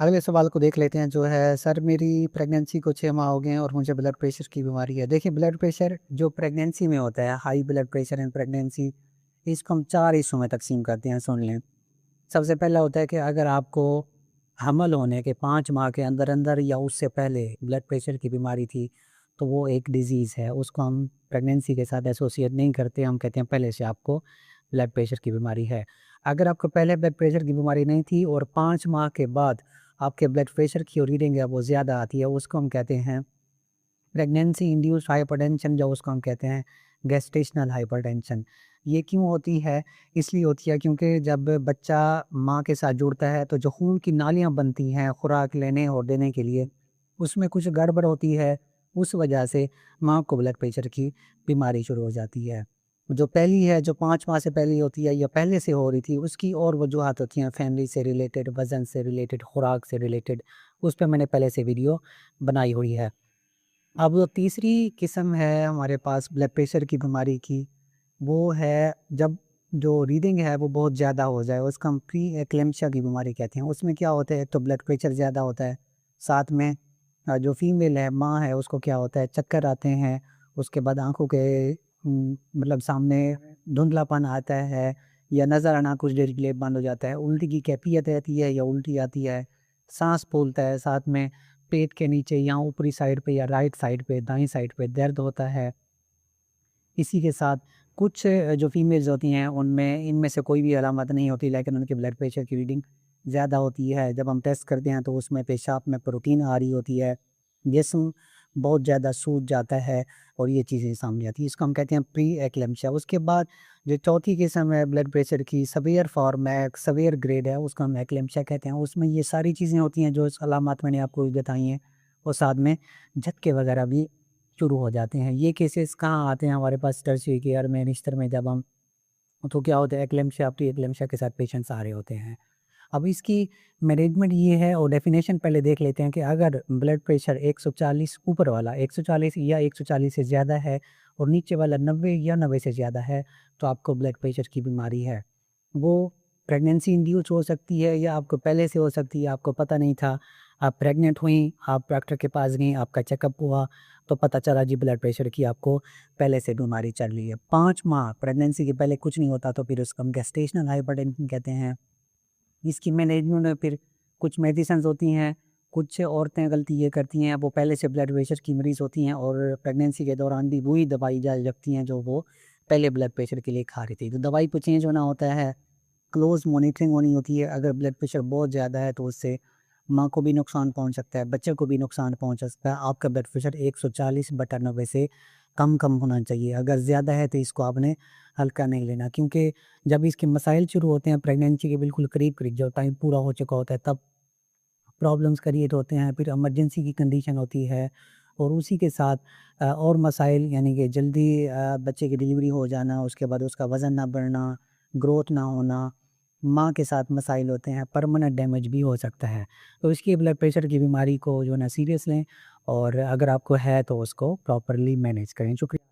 अगले सवाल को देख लेते हैं जो है सर मेरी प्रेगनेंसी को 6 माह हो गए हैं और मुझे ब्लड प्रेशर की बीमारी है। देखिए ब्लड प्रेशर जो प्रेगनेंसी में होता है, high blood pressure in pregnancy, इसको हम 4 हिस्सों में तक़सीम करते हैं, सुन लें। सबसे पहला होता है कि अगर आपको हमल होने के 5 माह के अंदर-अंदर या उससे पहले ब्लड प्रेशर की बीमारी थी, तो वो एक डिज़ीज़ है, उसको हम प्रेगनेंसी के साथ एसोसिएट नहीं करते, हम कहते हैं पहले से आपको ब्लड प्रेशर की बीमारी है। अगर आपको पहले ब्लड प्रेशर की बीमारी नहीं थी और 5 माह के बाद आपके ब्लड प्रेशर की जो रीडिंग है वो ज़्यादा आती है, उसको हम कहते हैं प्रेगनेंसी इंड्यूस्ड हाइपरटेंशन, जो उसको हम कहते हैं गेस्टेशनल हाइपरटेंशन। ये क्यों होती है? इसलिए होती है क्योंकि जब बच्चा माँ के साथ जुड़ता है तो जो खून की नालियाँ बनती हैं खुराक लेने और देने के लिए, उसमें कुछ गड़बड़ होती है। उस वजह से माँ को ब्लड प्रेशर की बीमारी शुरू हो जाती है। जो पहली है, जो 5 माह से पहले होती है या पहले से हो रही थी, उसकी और वजूहात होती हैं, फैमिली से रिलेटेड, वज़न से रिलेटेड, खुराक से रिलेटेड। उस पे मैंने पहले से वीडियो बनाई हुई है। अब तीसरी किस्म है हमारे पास ब्लड प्रेशर की बीमारी की, वो है जब जो रीडिंग है वो बहुत ज़्यादा हो जाए, उसको हम प्री एक्लेम्पशिया की बीमारी कहते हैं। उसमें क्या होता है, एक तो ब्लड प्रेशर ज़्यादा होता है, साथ में जो फीमेल है, माँ है, उसको क्या होता है, चक्कर आते हैं, उसके बाद आँखों के मतलब सामने धुंधलापन आता है या नज़र आना कुछ देर के लिए बंद हो जाता है, उल्टी की कैफियत रहती है या उल्टी आती है, साँस फूलता है, साथ में पेट के नीचे या ऊपरी साइड पे या राइट साइड पे, दाईं साइड पे दर्द होता है। इसी के साथ कुछ जो फीमेल्स होती हैं उनमें इनमें से कोई भी अलामत नहीं होती, लेकिन उनके ब्लड प्रेशर की रीडिंग ज़्यादा होती है। जब हम टेस्ट करते हैं तो उसमें पेशाब में प्रोटीन आ रही होती है, जिस्म बहुत ज़्यादा सूज जाता है और ये चीज़ें सामने आती हैं। इसको हम कहते हैं प्री एक्लेम्पशिया। उसके बाद जो चौथी किस्म है ब्लड प्रेशर की, सेवियर फॉर्म है, सेवियर ग्रेड है, उसको हम एक्लेम्पशिया कहते हैं। उसमें ये सारी चीज़ें होती हैं जो अलामत मैंने आपको बताई हैं, और साथ में झटके वगैरह भी शुरू हो जाते हैं। ये केसेस कहाँ आते हैं हमारे पास टर्शियरी केयर में, निस्तर में, जब हम तो क्या होता है, एक्लेम्पशिया, प्री एक्लेम्पशिया के साथ पेशेंट्स आ रहे होते हैं। अब इसकी मैनेजमेंट ये है, और डेफिनेशन पहले देख लेते हैं कि अगर ब्लड प्रेशर 140 ऊपर वाला 140 या 140 से ज़्यादा है और नीचे वाला 90 या 90 से ज़्यादा है, तो आपको ब्लड प्रेशर की बीमारी है। वो प्रेगनेंसी इंड्यूस हो सकती है या आपको पहले से हो सकती है, आपको पता नहीं था। आप प्रेग्नेंट हुई, आप डॉक्टर के पास गईं, आपका चेकअप हुआ, तो पता चला जी ब्लड प्रेशर की आपको पहले से बीमारी चल रही है। 5 माह प्रेगनेंसी के पहले कुछ नहीं होता, तो फिर उसको हम गेस्टेशनल हाइपरटेंशन कहते हैं। इसकी मैनेजमेंट में फिर कुछ मेडिसिन्स होती हैं, कुछ औरतें गलती ये करती हैं, वो पहले से ब्लड प्रेशर की मरीज़ होती हैं और प्रेगनेंसी के दौरान भी वही दवाई जारी रखती हैं जो वो पहले ब्लड प्रेशर के लिए खा रही थी। तो दवाई को चेंज होना होता है, क्लोज़ मॉनिटरिंग होनी होती है। अगर ब्लड प्रेशर बहुत ज़्यादा है तो उससे माँ को भी नुकसान पहुँच सकता है, बच्चे को भी नुकसान पहुँच सकता है। आपका ब्लड प्रेशर 140/90 से कम होना चाहिए। अगर ज़्यादा है तो इसको आपने हल्का नहीं लेना, क्योंकि जब इसके मसाइल शुरू होते हैं प्रेगनेंसी के बिल्कुल करीब-करीब, जब टाइम पूरा हो चुका होता है, तब प्रॉब्लम्स क्रिएट होते हैं, फिर इमरजेंसी की कंडीशन होती है, और उसी के साथ और मसाइल, यानी कि जल्दी बच्चे की डिलीवरी हो जाना, उसके बाद उसका वज़न ना बढ़ना, ग्रोथ ना होना, माँ के साथ मसाइल होते हैं, परमानेंट डैमेज भी हो सकता है। तो इसलिए ब्लड प्रेशर की बीमारी को जो है ना सीरियस लें, और अगर आपको है तो उसको प्रॉपर्ली मैनेज करें। शुक्रिया।